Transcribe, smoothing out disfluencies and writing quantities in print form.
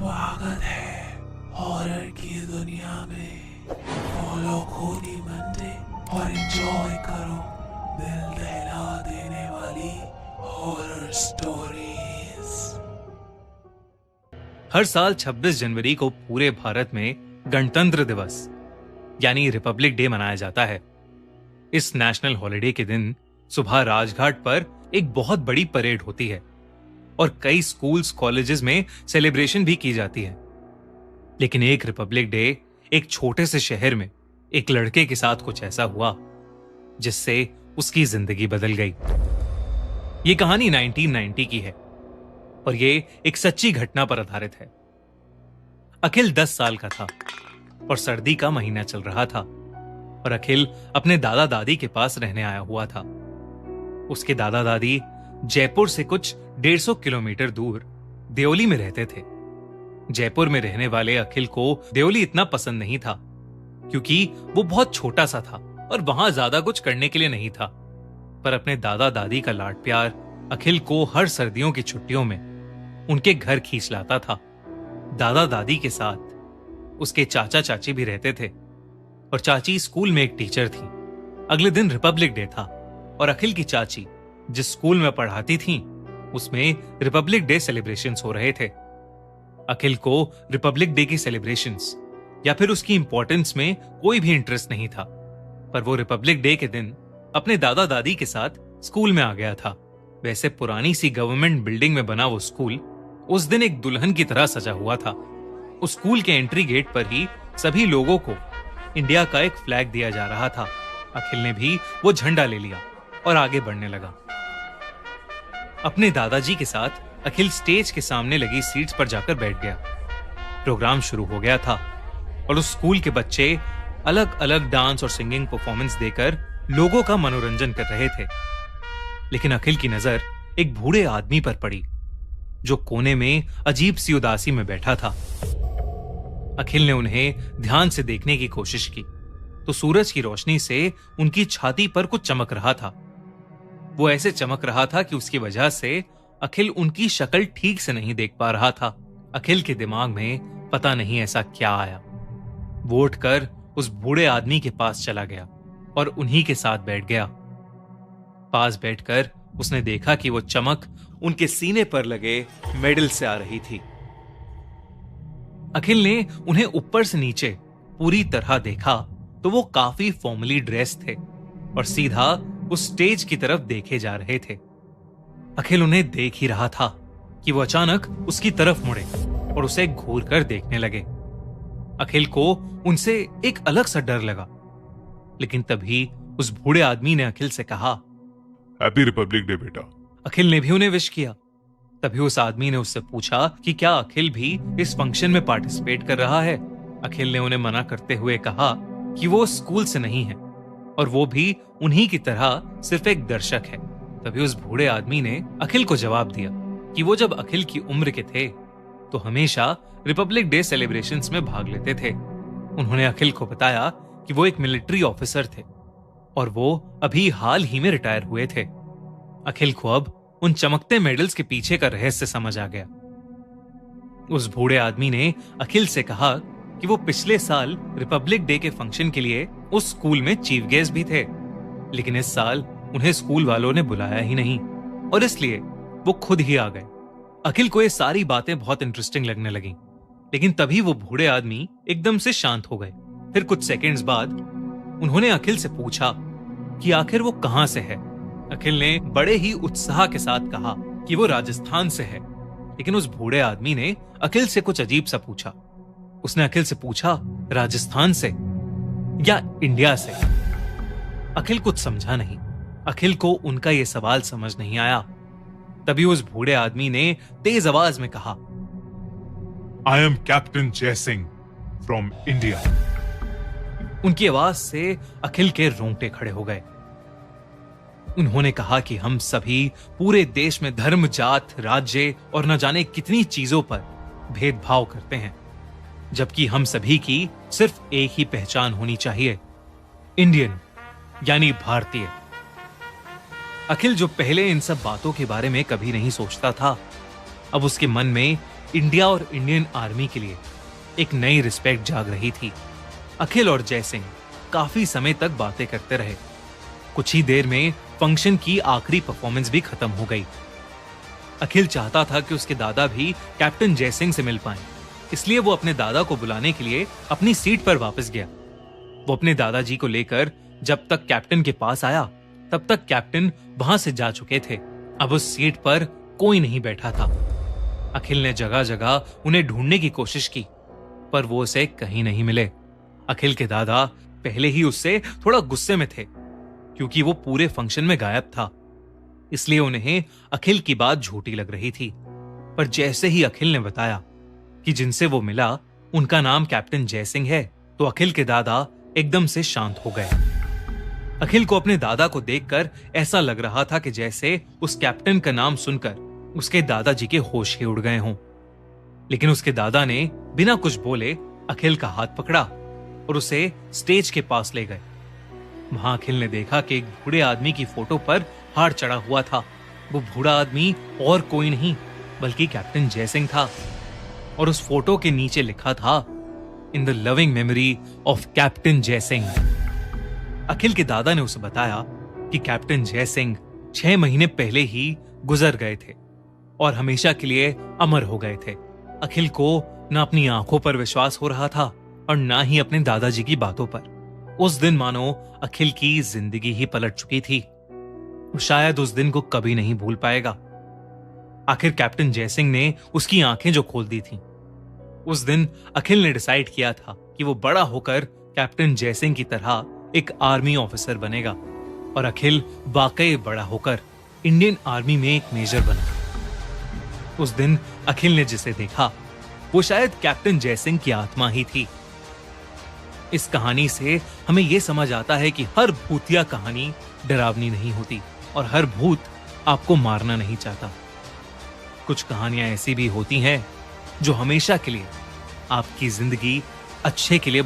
स्वागत है हॉरर की दुनिया में। फॉलो खूनी मंडे और एंजॉय करो दिल दहला देने वाली हॉरर स्टोरीज। हर साल 26 जनवरी को पूरे भारत में गणतंत्र दिवस यानी रिपब्लिक डे मनाया जाता है। इस नेशनल हॉलिडे के दिन सुबह राजघाट पर एक बहुत बड़ी परेड होती है और कई स्कूल्स कॉलेजेस में सेलिब्रेशन भी की जाती है। लेकिन एक रिपब्लिक डे एक छोटे से शहर में एक लड़के के साथ कुछ ऐसा हुआ जिससे उसकी जिंदगी बदल गई। ये कहानी 1990 की है और ये एक सच्ची घटना पर आधारित है। अखिल 10 साल का था और सर्दी का महीना चल रहा था और अखिल अपने दादा दादी के पास रहने आया हुआ था। उसके दादा दादी जयपुर से कुछ 150 किलोमीटर दूर देओली में रहते थे। जयपुर में रहने वाले अखिल को देओली इतना पसंद नहीं था क्योंकि वो बहुत छोटा सा था और वहां ज्यादा कुछ करने के लिए नहीं था। पर अपने दादा दादी का लाड प्यार अखिल को हर सर्दियों की छुट्टियों में उनके घर खींच लाता था। दादा दादी के साथ उसके चाचा चाची भी रहते थे और चाची स्कूल में एक टीचर थी। अगले दिन रिपब्लिक डे था और अखिल की चाची जिस स्कूल में पढ़ाती थी उसमें रिपब्लिक डे सेलिब्रेशंस हो रहे थे। अखिल को रिपब्लिक डे की सेलिब्रेशंस या फिर उसकी इंपॉर्टेंस में कोई भी इंटरेस्ट नहीं था, पर वो रिपब्लिक डे के दिन अपने दादा दादी के साथ स्कूल में आ गया था। वैसे पुरानी सी गवर्नमेंट बिल्डिंग में बना वो स्कूल उस दिन एक दुल्हन की तरह सजा हुआ था। उस स्कूल के एंट्री गेट पर ही सभी लोगों को इंडिया का एक फ्लैग दिया जा रहा था। अखिल ने भी वो झंडा ले लिया और आगे बढ़ने लगा। अपने दादाजी के साथ अखिल स्टेज के सामने लगी सीट्स पर जाकर बैठ गया। प्रोग्राम शुरू हो गया था और उस स्कूल के बच्चे अलग अलग डांस और सिंगिंग परफॉर्मेंस देकर लोगों का मनोरंजन कर रहे थे। लेकिन अखिल की नजर एक बूढ़े आदमी पर पड़ी जो कोने में अजीब सी उदासी में बैठा था। अखिल ने उन्हें ध्यान से देखने की कोशिश की तो सूरज की रोशनी से उनकी छाती पर कुछ चमक रहा था। वो ऐसे चमक रहा था कि उसकी वजह से अखिल उनकी शक्ल ठीक से नहीं देख पा रहा था। अखिल के दिमाग में पता नहीं ऐसा क्या आया। वो उठकर उस बूढ़े आदमी के पास चला गया और उन्हीं के साथ बैठ गया। पास बैठकर उसने देखा कि वो चमक उनके सीने पर लगे मेडल से आ रही थी। अखिल ने उन्हें ऊपर से नीचे पूरी तरह देखा तो वो काफी फॉर्मली ड्रेस थे और सीधा उस स्टेज की तरफ देखे जा रहे थे। अखिल उन्हें देख ही रहा था कि वो अचानक उसकी तरफ मुड़े और उसे घूर कर देखने लगे। अखिल को उनसे एक अलग सा डर लगा। लेकिन तभी उस बूढ़े आदमी ने अखिल से कहा, हैप्पी रिपब्लिक डे बेटा। अखिल ने भी उन्हें विश किया। तभी उस आदमी ने उससे पूछा कि क्या अखिल भी इस फंक्शन में पार्टिसिपेट कर रहा है। अखिल ने उन्हें मना करते हुए कहा कि वो स्कूल से नहीं है और वो भी उन्हीं की तरह सिर्फ एक दर्शक है। तभी उस बूढ़े आदमी ने अखिल को जवाब दिया कि वो जब अखिल की उम्र के थे तो हमेशा रिपब्लिक डे सेलिब्रेशंस में भाग लेते थे। उन्होंने अखिल को बताया कि वो एक मिलिट्री ऑफिसर थे और वो अभी हाल ही में रिटायर हुए थे। अखिल को अब उन चमकते मेडल्स के पीछे का रहस्य समझ आ गया। उस बूढ़े आदमी ने अखिल से कहा कि वो पिछले साल रिपब्लिक डे के फंक्शन के लिए उस स्कूल में चीफ गेस्ट भी थे, लेकिन इस साल उन्हें स्कूल वालों ने बुलाया ही नहीं और इसलिए वो खुद ही आ गए। अखिल को ये सारी बातें बहुत इंटरेस्टिंग लगने लगी। लेकिन तभी वो बूढ़े आदमी एकदम से शांत हो गए। फिर कुछ सेकंड्स बाद उन्होंने अखिल से पूछा कि आखिर वो कहां से है। अखिल ने बड़े ही उत्साह के साथ कहा कि वो राजस्थान से है। लेकिन उस बूढ़े आदमी ने अखिल से कुछ अजीब सा पूछा। उसने अखिल से पूछा, राजस्थान से या इंडिया से? अखिल कुछ समझा नहीं। अखिल को उनका यह सवाल समझ नहीं आया। तभी उस बूढ़े आदमी ने तेज आवाज में कहा, I am captain Jaisingh from India. उनकी आवाज से अखिल के रोंगटे खड़े हो गए। उन्होंने कहा कि हम सभी पूरे देश में धर्म, जात, राज्य और न जाने कितनी चीजों पर भेदभाव करते हैं, जबकि हम सभी की सिर्फ एक ही पहचान होनी चाहिए, इंडियन यानी भारतीय। अखिल जो पहले इन सब बातों के बारे में कभी नहीं सोचता था, अब उसके मन में इंडिया और इंडियन आर्मी के लिए एक नई रिस्पेक्ट जाग रही थी। अखिल और जय सिंह काफी समय तक बातें करते रहे। कुछ ही देर में फंक्शन की आखिरी परफॉर्मेंस भी खत्म हो गई। अखिल चाहता था कि उसके दादा भी कैप्टन जय सिंह से मिल पाएं, इसलिए वो अपने दादा को बुलाने के लिए अपनी सीट पर वापस गया। वो अपने दादाजी को लेकर जब तक कैप्टन के पास आया तब तक कैप्टन वहां से जा चुके थे। अब उस सीट पर कोई नहीं बैठा था। अखिल ने जगह जगह उन्हें ढूंढने की कोशिश की, पर वो उसे कहीं नहीं मिले। अखिल के दादा पहले ही उससे थोड़ा गुस्से में थे, क्योंकि वो पूरे फंक्शन में गायब था, इसलिए उन्हें अखिल की बात झूठी लग रही थी। पर जैसे ही अखिल ने बताया कि जिनसे वो मिला उनका नाम कैप्टन जय सिंह है, तो अखिल के दादा एकदम से शांत हो गए। अखिल को अपने दादा को देखकर ऐसा लग रहा था कि जैसे उस कैप्टन का नाम सुनकर उसके दादाजी के होश ही उड़ गए हों। लेकिन उसके दादा ने बिना कुछ बोले अखिल का हाथ पकड़ा और उसे स्टेज के पास ले गए। वहां अखिल ने देखा कि एक बूढ़े आदमी की फोटो पर हार चढ़ा हुआ था। वो बूढ़ा आदमी और कोई नहीं बल्कि कैप्टन जय सिंह था, और उस फोटो के नीचे लिखा था, in the loving memory of captain जय सिंह। अखिल के दादा ने उसे बताया कि कैप्टन जय सिंह 6 महीने पहले ही गुजर गए थे और हमेशा के लिए अमर हो गए थे। अखिल को न अपनी आंखों पर विश्वास हो रहा था और ना ही अपने दादाजी की बातों पर। उस दिन मानो अखिल की जिंदगी ही पलट चुकी थी। वो शायद उस दिन को कभी नहीं भूल पाएगा। आखिर कैप्टन जय सिंह ने उसकी आंखें जो खोल दी थीं। उस दिन अखिल ने डिसाइड किया था कि वो बड़ा होकर कैप्टन जय सिंह की तरह एक आर्मी ऑफिसर बनेगा, और अखिल वाकई बड़ा होकर इंडियन आर्मी में एक मेजर बना। उस दिन अखिल ने जिसे देखा वो शायद कैप्टन जय सिंह की आत्मा ही थी। इस कहानी से हमें यह समझ आता है कि हर भूतिया कहानी डरावनी नहीं होती और हर भूत आपको मारना नहीं चाहता। कुछ कहानियां ऐसी भी होती हैं जो हमेशा के लिए आपकी जिंदगी अच्छे के लिए